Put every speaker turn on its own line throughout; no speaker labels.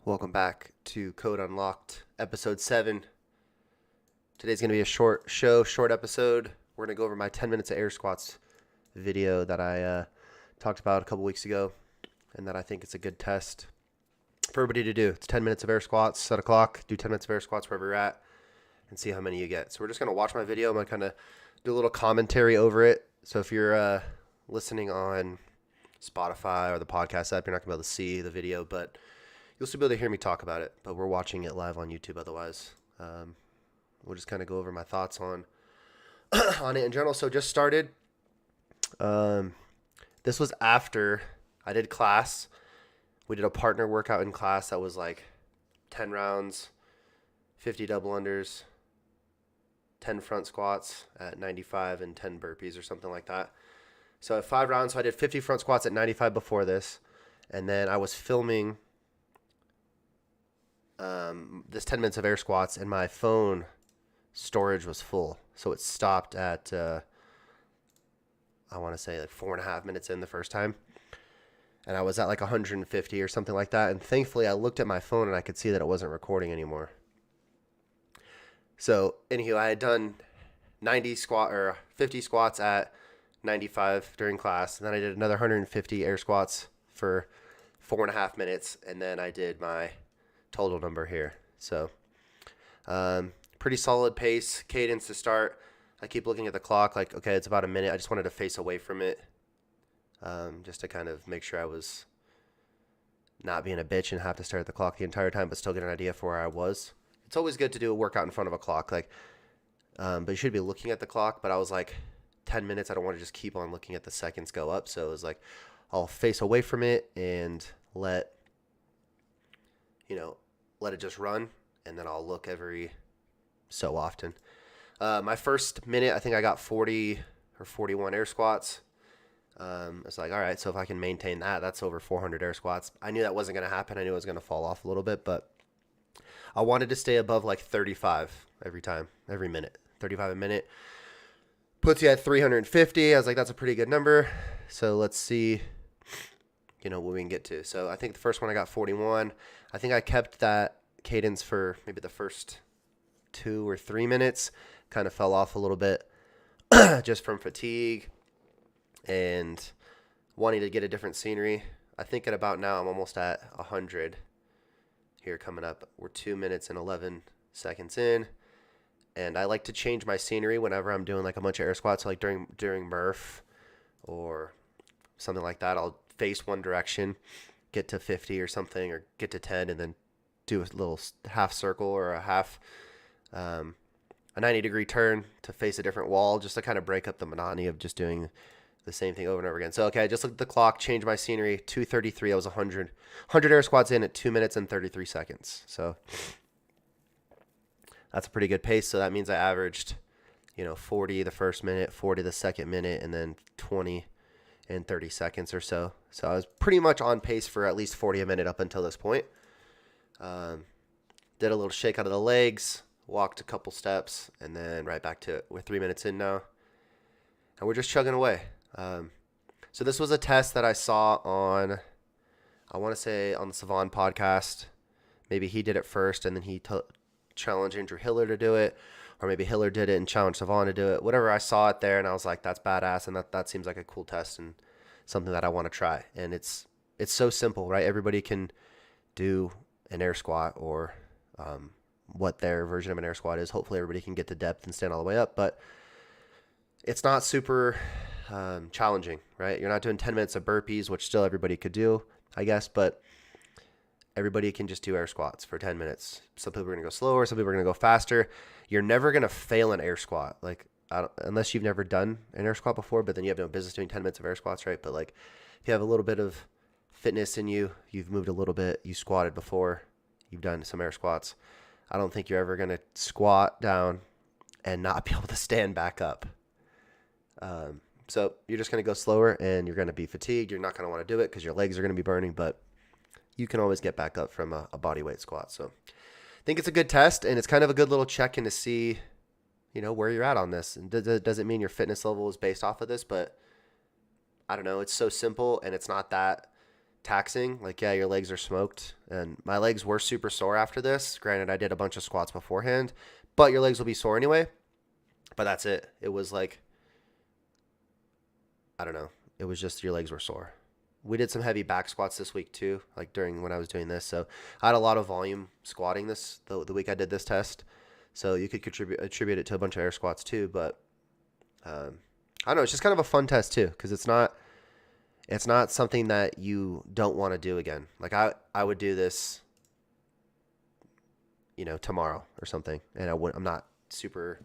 Welcome back to Code Unlocked, episode 7. Today's going to be a short episode. We're going to go over my 10 minutes of air squats video that I talked about a couple weeks ago, and that I think it's a good test for everybody to do. It's 10 minutes of air squats, set a clock, do 10 minutes of air squats wherever you're at, and see how many you get. So we're just going to watch my video. I'm going to kind of do a little commentary over it. So if you're listening on Spotify or the podcast app, you're not going to be able to see the video, but you'll still be able to hear me talk about it, but we're watching it live on YouTube otherwise. We'll just kind of go over my thoughts on on it in general. So just started. This was after I did class. We did a partner workout in class that was like 10 rounds, 50 double unders, 10 front squats at 95, and 10 burpees or something like that. So at 5 rounds, so I did 50 front squats at 95 before this, and then I was filming this 10 minutes of air squats, and my phone storage was full. So it stopped at, I want to say like 4.5 minutes in the first time. And I was at like 150 or something like that. And thankfully I looked at my phone and I could see that it wasn't recording anymore. So anywho, I had done 50 squats at 95 during class. And then I did another 150 air squats for 4.5 minutes. And then I did my total number here. So pretty solid pace, cadence to start. I keep looking at the clock like, okay, it's about a minute. I just wanted to face away from it, just to kind of make sure I was not being a bitch and have to stare at the clock the entire time, but still get an idea for where I was. It's always good to do a workout in front of a clock, but you should be looking at the clock. But I was like, 10 minutes, I don't want to just keep on looking at the seconds go up. So it was like, I'll face away from it and let it just run, and then I'll look every so often. My first minute, I think I got 40 or 41 air squats. It's like, all right, so if I can maintain that, that's over 400 air squats. I knew that wasn't going to happen. I knew it was going to fall off a little bit, but I wanted to stay above like 35 every minute. 35 a minute puts you at 350. I was like, that's a pretty good number. So let's see, what we can get to. So I think the first one I got 41. I think I kept that cadence for maybe the first 2 or 3 minutes. Kind of fell off a little bit just from fatigue and wanting to get a different scenery. I think at about now I'm almost at 100 here coming up. We're 2 minutes and 11 seconds in. And I like to change my scenery whenever I'm doing like a bunch of air squats. So like during Murph or something like that, I'll face one direction, get to 50 or something, or get to 10, and then do a little half circle or a 90-degree turn to face a different wall, just to kind of break up the monotony of just doing the same thing over and over again. So, okay, I just looked at the clock, changed my scenery, 2:33. I was 100 air squats in at 2 minutes and 33 seconds. So that's a pretty good pace. So that means I averaged, 40 the first minute, 40 the second minute, and then 20 in 30 seconds or so. So I was pretty much on pace for at least 40 a minute up until this point. Did a little shake out of the legs, walked a couple steps, and then right back to it. We're 3 minutes in now, and we're just chugging away. So this was a test that I saw on, I want to say on the Savon podcast. Maybe he did it first, and then he challenged Andrew Hiller to do it, or maybe Hiller did it and challenged Savon to do it. Whatever, I saw it there, and I was like, that's badass, and that seems like a cool test and something that I want to try. And it's so simple, right? Everybody can do an air squat, or what their version of an air squat is. Hopefully everybody can get to depth and stand all the way up, but it's not super challenging, right? You're not doing 10 minutes of burpees, which still everybody could do, I guess, but everybody can just do air squats for 10 minutes. Some people are going to go slower, some people are going to go faster. You're never going to fail an air squat, unless you've never done an air squat before, but then you have no business doing 10 minutes of air squats, right? But like, if you have a little bit of fitness in you, you've moved a little bit, you squatted before, you've done some air squats, I don't think you're ever going to squat down and not be able to stand back up. So you're just going to go slower, and you're going to be fatigued. You're not going to want to do it because your legs are going to be burning, but you can always get back up from a body weight squat. So I think it's a good test, and it's kind of a good little check-in to see, where you're at on this. And doesn't mean your fitness level is based off of this, but I don't know. It's so simple, and it's not that taxing. Like, yeah, your legs are smoked. And my legs were super sore after this. Granted, I did a bunch of squats beforehand, but your legs will be sore anyway. But that's it. It was like, I don't know. It was just your legs were sore. We did some heavy back squats this week too, like during when I was doing this. So I had a lot of volume squatting the week I did this test. So you could attribute it to a bunch of air squats too. But I don't know. It's just kind of a fun test too, because it's not something that you don't want to do again. Like I would do this, tomorrow or something, and I'm not super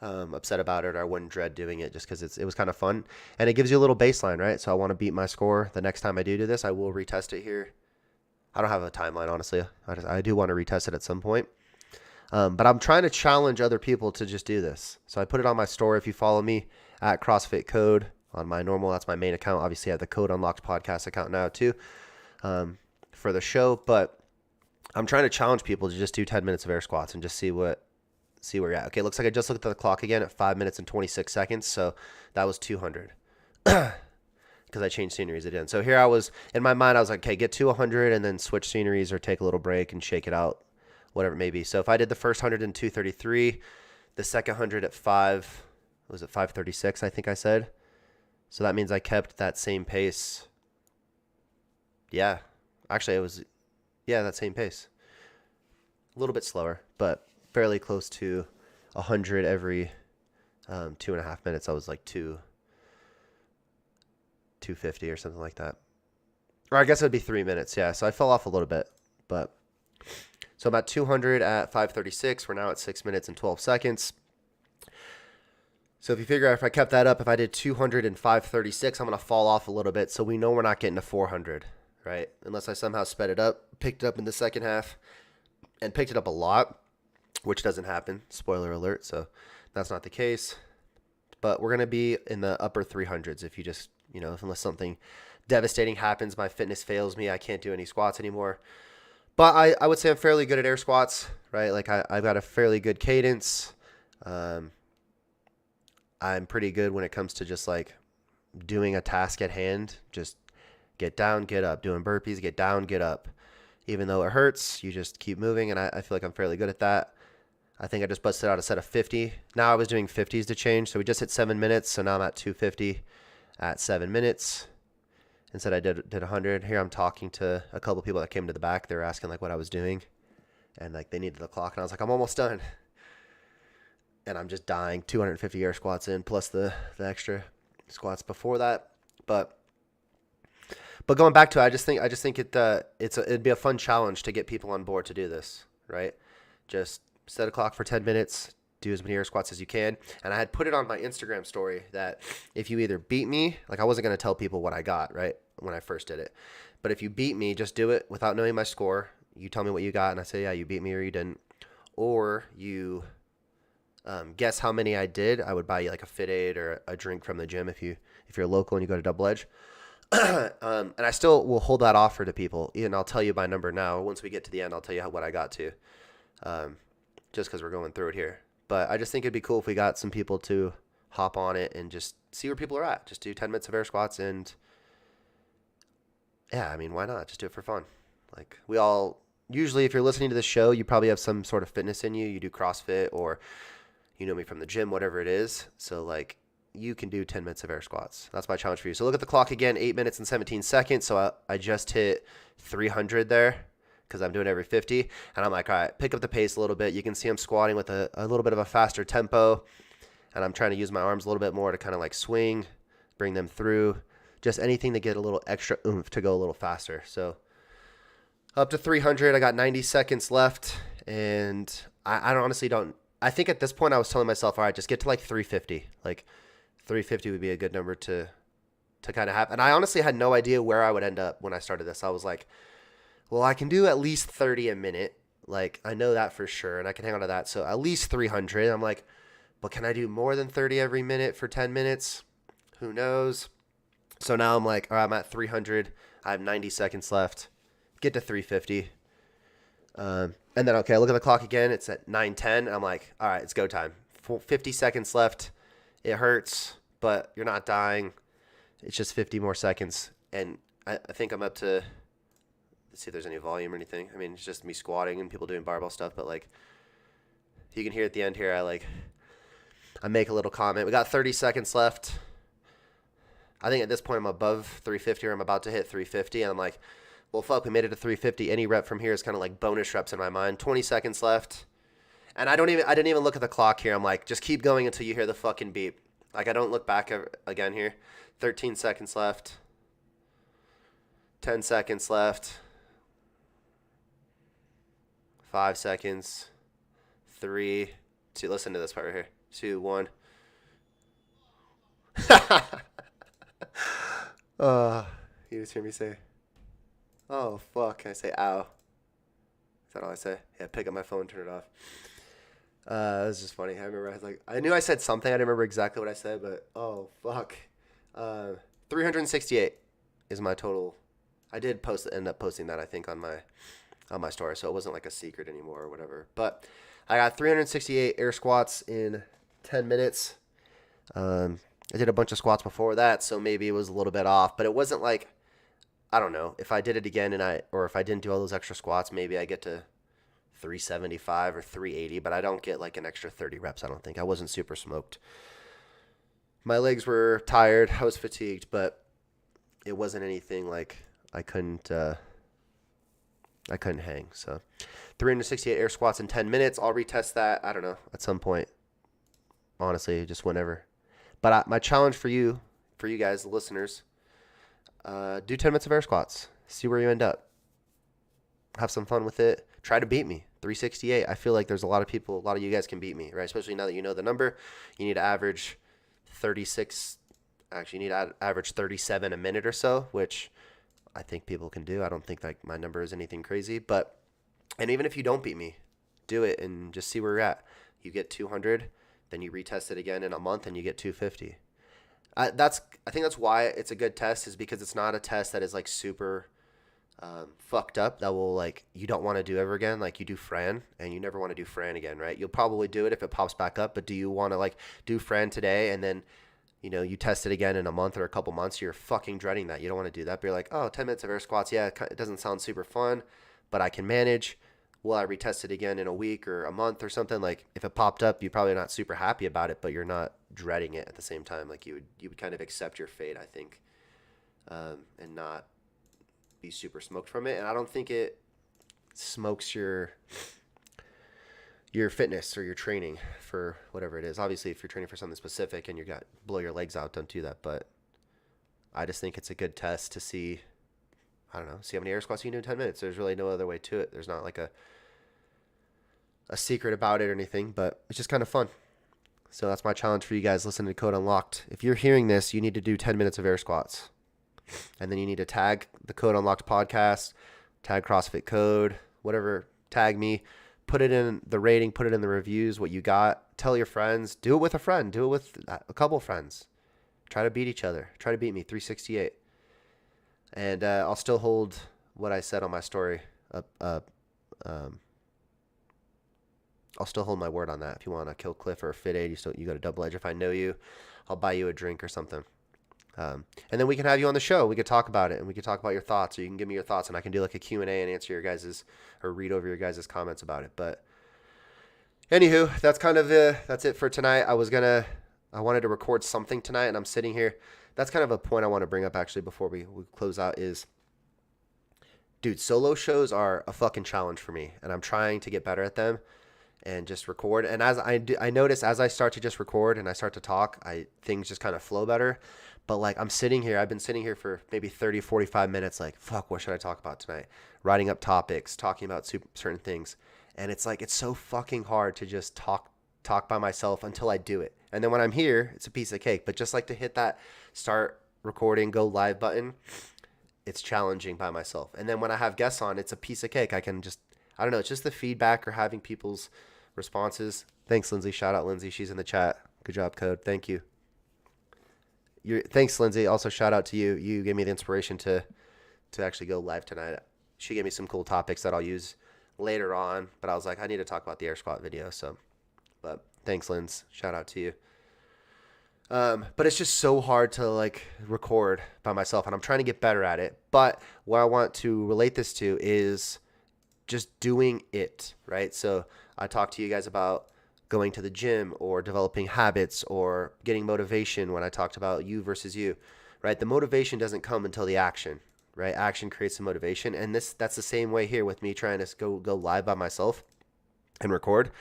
upset about it, or I wouldn't dread doing it just because it was kind of fun, and it gives you a little baseline, right? So I want to beat my score the next time I do this. I will retest it here. I don't have a timeline, honestly. I do want to retest it at some point, but I'm trying to challenge other people to just do this. So I put it on my story. If you follow me at CrossFit Code on my normal, that's my main account. Obviously, I have the Code Unlocked podcast account now too, for the show. But I'm trying to challenge people to just do 10 minutes of air squats and just see where you're at. Okay, looks like I just looked at the clock again at 5 minutes and 26 seconds. So that was 200 because I changed sceneries again. So here I was, in my mind, I was like, okay, get to 100 and then switch sceneries or take a little break and shake it out, whatever it may be. So if I did the first 100 in 233, the second 100 at 536, I think I said. So that means I kept that same pace. Yeah, actually that same pace. A little bit slower, but fairly close to 100 every 2.5 minutes. I was like 250 or something like that. Or I guess it would be 3 minutes. Yeah, so I fell off a little bit. But so about 200 at 536. We're now at 6 minutes and 12 seconds. So if you figure out if I kept that up, if I did 200 and 536, I'm going to fall off a little bit. So we know we're not getting to 400, right? Unless I somehow sped it up, picked it up in the second half, and picked it up a lot, which doesn't happen. Spoiler alert. So that's not the case. But we're going to be in the upper 300s if you just, unless something devastating happens, my fitness fails me, I can't do any squats anymore. But I would say I'm fairly good at air squats, right? Like I've got a fairly good cadence. I'm pretty good when it comes to just like doing a task at hand. Just get down, get up, doing burpees, get down, get up. Even though it hurts, you just keep moving, and I feel like I'm fairly good at that. I think I just busted out a set of 50. Now I was doing 50s to change, so we just hit 7 minutes, so now I'm at 250 at 7 minutes. Instead I did 100. Here I'm talking to a couple people that came to the back. They were asking like what I was doing, and like they needed the clock, and I was like, I'm almost done. And I'm just dying. 250 air squats in, plus the extra squats before that. But going back to it, I just think it'd be a fun challenge to get people on board to do this, right? Just set a clock for 10 minutes, do as many air squats as you can. And I had put it on my Instagram story that if you either beat me, like I wasn't going to tell people what I got, right, when I first did it. But if you beat me, just do it without knowing my score. You tell me what you got, and I say, yeah, you beat me or you didn't. Or you guess how many I did. I would buy you like a Fit Aid or a drink from the gym if you're local and you go to Double Edge. And I still will hold that offer to people, and I'll tell you my number now. Once we get to the end, I'll tell you what I got to, just because we're going through it here. But I just think it'd be cool if we got some people to hop on it and just see where people are at. Just do 10 minutes of air squats, and yeah, I mean, why not? Just do it for fun. Like we all, usually if you're listening to this show, you probably have some sort of fitness in you. You do CrossFit, or you know me from the gym, whatever it is. So like you can do 10 minutes of air squats. That's my challenge for you. So look at the clock again, 8 minutes and 17 seconds. So I just hit 300 there because I'm doing every 50. And I'm like, all right, pick up the pace a little bit. You can see I'm squatting with a little bit of a faster tempo. And I'm trying to use my arms a little bit more to kind of like swing, bring them through. Just anything to get a little extra oomph to go a little faster. So up to 300, I got 90 seconds left. And I honestly don't. I think at this point I was telling myself, all right, just get to like 350. Like 350 would be a good number to kind of have. And I honestly had no idea where I would end up when I started this. I was like, well, I can do at least 30 a minute. Like I know that for sure, and I can hang on to that. So at least 300. I'm like, but can I do more than 30 every minute for 10 minutes? Who knows? So now I'm like, all right, I'm at 300. I have 90 seconds left. Get to 350. And then, okay, I look at the clock again. It's at 9:10. I'm like, all right, it's go time. 50 seconds left. It hurts, but you're not dying. It's just 50 more seconds. And I think I'm up to, let's see if there's any volume or anything. I mean, it's just me squatting and people doing barbell stuff, but like, you can hear at the end here, I make a little comment. We got 30 seconds left. I think at this point I'm above 350 or I'm about to hit 350. And I'm like, well, fuck, we made it to 350. Any rep from here is kind of like bonus reps in my mind. 20 seconds left. And I didn't even look at the clock here. I'm like, just keep going until you hear the fucking beep. Like, I don't look back again here. 13 seconds left. 10 seconds left. 5 seconds. 3, 2, listen to this part right here. 2, 1. You just hear me say, oh, fuck. I say, ow. Is that all I say? Yeah, pick up my phone, turn it off. It was just funny. I remember I knew I said something. I didn't remember exactly what I said, but oh, fuck. 368 is my total. I did end up posting that, I think, on my story, so it wasn't like a secret anymore or whatever. But I got 368 air squats in 10 minutes. I did a bunch of squats before that, so maybe it was a little bit off, but it wasn't like, I don't know, if I did it again or if I didn't do all those extra squats, maybe I get to 375 or 380, but I don't get like an extra 30 reps, I don't think. I wasn't super smoked. My legs were tired. I was fatigued, but it wasn't anything like I couldn't hang. So 368 air squats in 10 minutes. I'll retest that, I don't know, at some point. Honestly, just whenever. But my challenge for you guys, the listeners, do 10 minutes of air squats. See where you end up. Have some fun with it. Try to beat me. 368. I feel like there's a lot of you guys can beat me, right? Especially now that you know the number. You need to average 36. Actually, you need to average 37 a minute or so, which I think people can do. I don't think like my number is anything crazy. And even if you don't beat me, do it and just see where you're at. You get 200. Then you retest it again in a month and you get 250. I think that's why it's a good test, is because it's not a test that is like super fucked up that will like you don't want to do ever again. Like you do Fran and you never want to do Fran again, right? You'll probably do it if it pops back up, but do you want to like do Fran today and then you test it again in a month or a couple months? You're fucking dreading that. You don't want to do that. But you're like, oh, 10 minutes of air squats. Yeah, it doesn't sound super fun, but I can manage. Will I retest it again in a week or a month or something? Like if it popped up, you're probably not super happy about it, but you're not dreading it at the same time. Like you would kind of accept your fate, I think, and not be super smoked from it. And I don't think it smokes your fitness or your training for whatever it is. Obviously, if you're training for something specific and blow your legs out, don't do that. But I just think it's a good test to see, I don't know, see how many air squats you can do in 10 minutes. There's really no other way to it. There's not like a secret about it or anything, but it's just kind of fun. So that's my challenge for you guys listening to Code Unlocked. If you're hearing this, you need to do 10 minutes of air squats. And then you need to tag the Code Unlocked podcast, tag CrossFit Code, whatever, tag me, put it in the rating, put it in the reviews, what you got. Tell your friends. Do it with a friend. Do it with a couple friends. Try to beat each other. Try to beat me, 368. And I'll still hold what I said on my story I'll still hold my word on that. If you want to kill Cliff or Fit Aid, you go to Double Edge. If I know you, I'll buy you a drink or something. And then we can have you on the show. We could talk about it, and we could talk about your thoughts, or you can give me your thoughts, and I can do like a Q&A and answer your guys's, or read over your guys' comments about it. But anywho, that's kind of that's it for tonight. I wanted to record something tonight, and I'm sitting here. That's kind of a point I want to bring up actually before we close out is, dude, solo shows are a fucking challenge for me, and I'm trying to get better at them and just record. And as I notice as I start to just record and I start to talk, things just kind of flow better. But like I've been sitting here for maybe 30, 45 minutes like, fuck, what should I talk about tonight? Writing up topics, talking about certain things. And it's like, it's so fucking hard to just talk by myself until I do it. And then when I'm here, it's a piece of cake. But just like to hit that start recording, go live button, it's challenging by myself. And then when I have guests on, it's a piece of cake. I don't know, it's just the feedback or having people's responses. Thanks, Lindsay. Shout out Lindsay. She's in the chat. Good job, Code. Thank you. Thanks, Lindsay. Also, shout out to you. You gave me the inspiration to actually go live tonight. She gave me some cool topics that I'll use later on, but I was like, I need to talk about the air squat video. So, but thanks, Linz. Shout out to you. But it's just so hard to like record by myself, and I'm trying to get better at it. But what I want to relate this to is just doing it, right? So I talked to you guys about going to the gym or developing habits or getting motivation when I talked about you versus you, right? The motivation doesn't come until the action, right? Action creates the motivation. And that's the same way here with me trying to go live by myself and record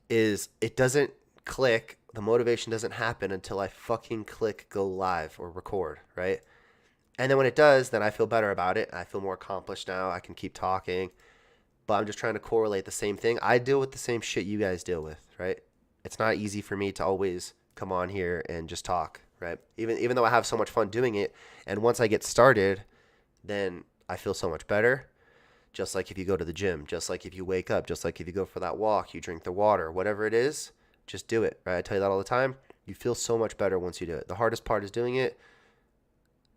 is it doesn't click. The motivation doesn't happen until I fucking click go live or record, right? And then when it does, then I feel better about it. I feel more accomplished now. I can keep talking. But I'm just trying to correlate the same thing. I deal with the same shit you guys deal with, right? It's not easy for me to always come on here and just talk, right? Even though I have so much fun doing it, and once I get started, then I feel so much better. Just like if you go to the gym, just like if you wake up, just like if you go for that walk, you drink the water, whatever it is, just do it, right? I tell you that all the time. You feel so much better once you do it. The hardest part is doing it.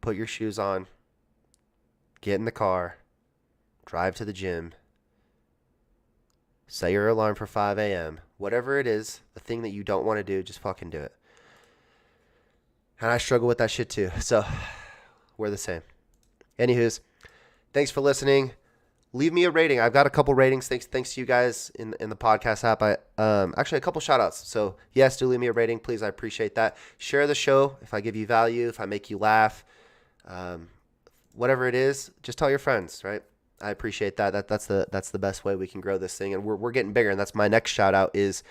Put your shoes on, get in the car, drive to the gym, set your alarm for 5 a.m. Whatever it is, the thing that you don't want to do, just fucking do it. And I struggle with that shit too. So we're the same. Anywho's, thanks for listening. Leave me a rating. I've got a couple ratings. Thanks to you guys in the podcast app. Actually a couple shout outs. So yes, do leave me a rating, please. I appreciate that. Share the show if I give you value, if I make you laugh, whatever it is. Just tell your friends, right? I appreciate that. That's the best way we can grow this thing, and we're getting bigger. And that's my next shout out is,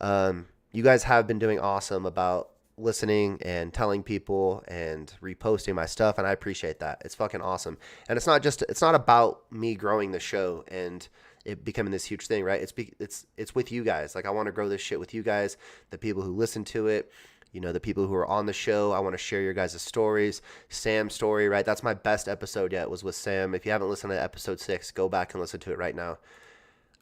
you guys have been doing awesome about listening and telling people and reposting my stuff, and I appreciate that. It's fucking awesome. And it's not about me growing the show and it becoming this huge thing, right? It's with you guys. Like I want to grow this shit with you guys, the people who listen to it. You know, the people who are on the show, I want to share your guys' stories. Sam's story, right? That's my best episode yet, was with Sam. If you haven't listened to episode 6, go back and listen to it right now.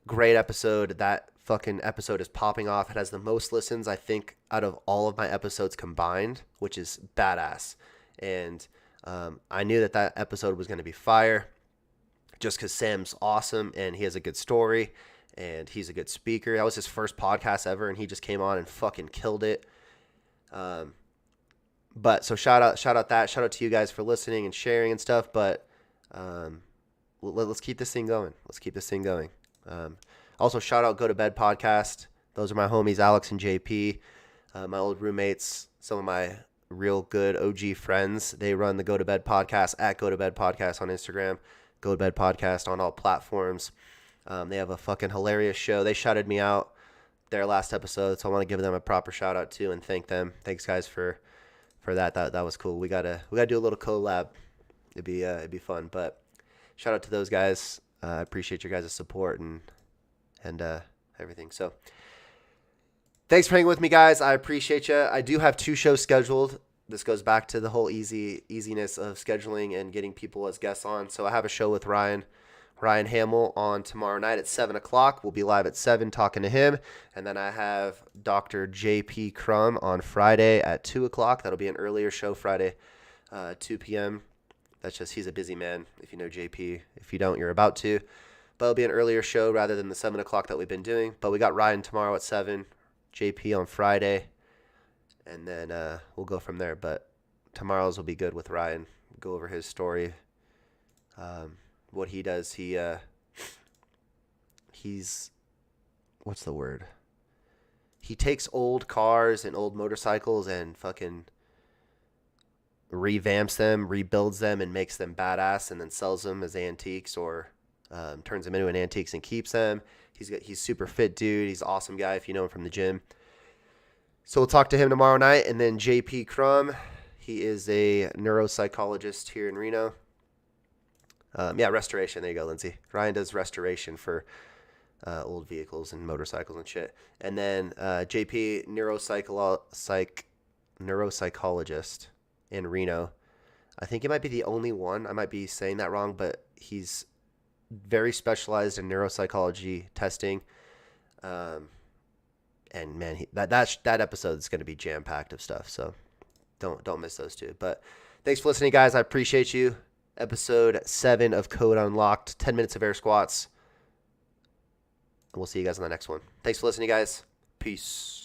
Great episode. That fucking episode is popping off. It has the most listens, I think, out of all of my episodes combined, which is badass. And I knew that episode was going to be fire just because Sam's awesome and he has a good story and he's a good speaker. That was his first podcast ever, and he just came on and fucking killed it. But so shout out to you guys for listening and sharing and stuff. But let's keep this thing going. Also shout out Go to Bed podcast. Those are my homies, Alex and JP, my old roommates, some of my real good OG friends. They run the Go to Bed podcast at Go to Bed podcast on Instagram, Go to Bed podcast on all platforms. They have a fucking hilarious show. They shouted me out their last episode, so I want to give them a proper shout out too and thank them. Thanks guys for that. That was cool. We gotta do a little collab. It'd be fun. But shout out to those guys. I appreciate your guys' support and everything. So thanks for hanging with me, guys. I appreciate you. I do have 2 shows scheduled. This goes back to the whole easiness of scheduling and getting people as guests on. So I have a show with Ryan Hamill on tomorrow night at 7 o'clock. We'll be live at 7 talking to him. And then I have Dr. J.P. Crum on Friday at 2 o'clock. That'll be an earlier show Friday, 2 p.m. That's just, he's a busy man. If you know J.P., if you don't, you're about to. But it'll be an earlier show rather than the 7 o'clock that we've been doing. But we got Ryan tomorrow at 7, J.P. on Friday. And then we'll go from there. But tomorrow's will be good with Ryan. We'll go over his story. What he does, he's, what's the word? He takes old cars and old motorcycles and fucking revamps them, rebuilds them, and makes them badass, and then sells them as antiques or turns them into an antiques and keeps them. He's super fit dude. He's an awesome guy if you know him from the gym. So we'll talk to him tomorrow night. And then JP Crum, he is a neuropsychologist here in Reno. Restoration. There you go, Lindsay. Ryan does restoration for old vehicles and motorcycles and shit. And then JP, neuropsychologist in Reno. I think he might be the only one. I might be saying that wrong, but he's very specialized in neuropsychology testing. And man, that episode is going to be jam packed of stuff. So don't miss those two. But thanks for listening, guys. I appreciate you. Episode 7 of Code Unlocked, 10 minutes of air squats. And we'll see you guys on the next one. Thanks for listening, guys. Peace.